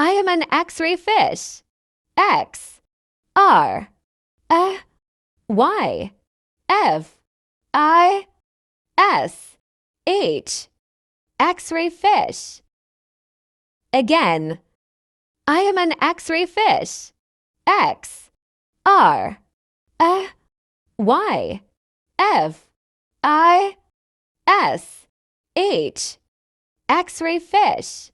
I am an X-ray fish. X R Y F I S H. X-ray fish. Again. I am an X-ray fish. X R Y F I S H. X-ray fish.